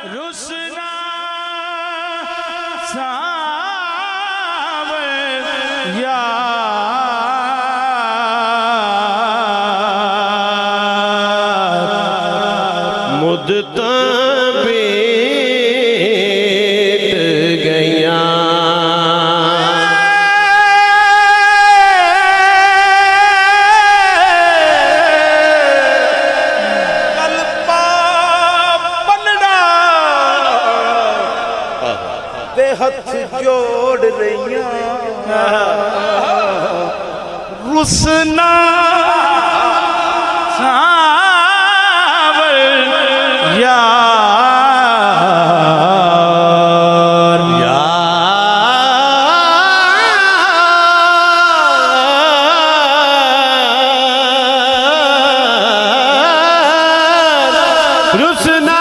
रुसना सावर यार मुद्दत बीत गया हथ जोड़ रही रुसना सावर यार रुसना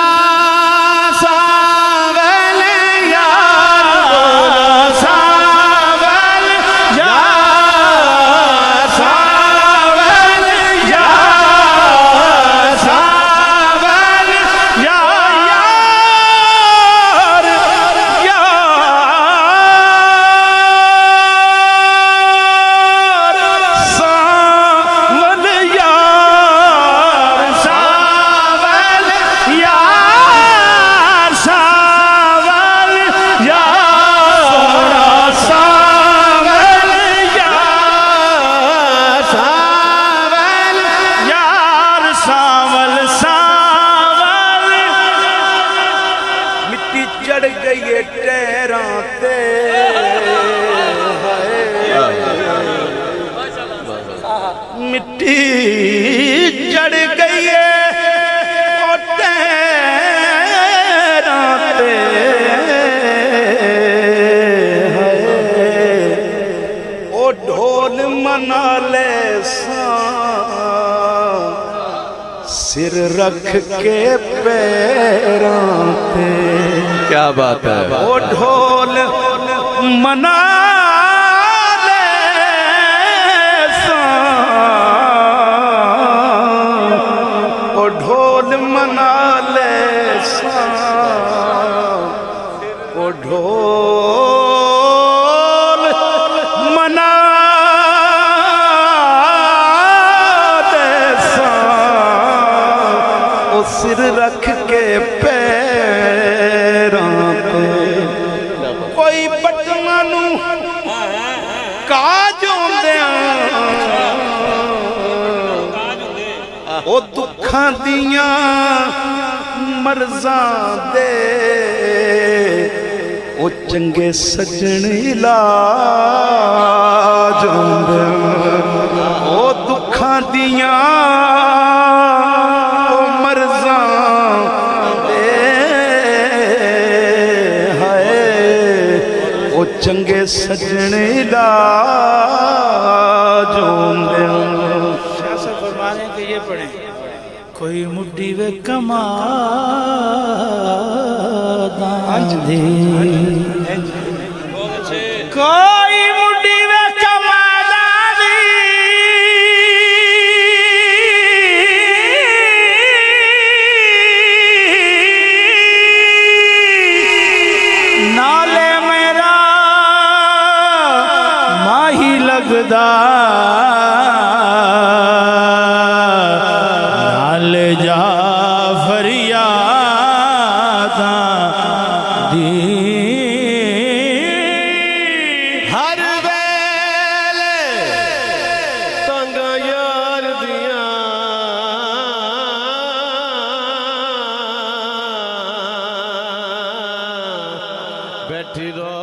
चढ़ गई टैरां ते मिट्टी चढ़ गई टैरां ते ओ ढोल मना ले सिर रख के पैरां ते क्या बात है वो ढोल मना ले वो ढोल मना ले वो ढोल मना ले सिर रख के कोई पटना नू काज ओ दुखां दियां मर्जां दे ओ चंगे सजण इलाज ओ दुखां दियां चंगे सजन इलाज फरमाने के ये पढ़े कोई मुड्डी वे कमा दे कोई मुड्डी वे कमा दी नाले लगदा नाल जा फरियादा दी हर वेले तंग यार दिया बैठी रो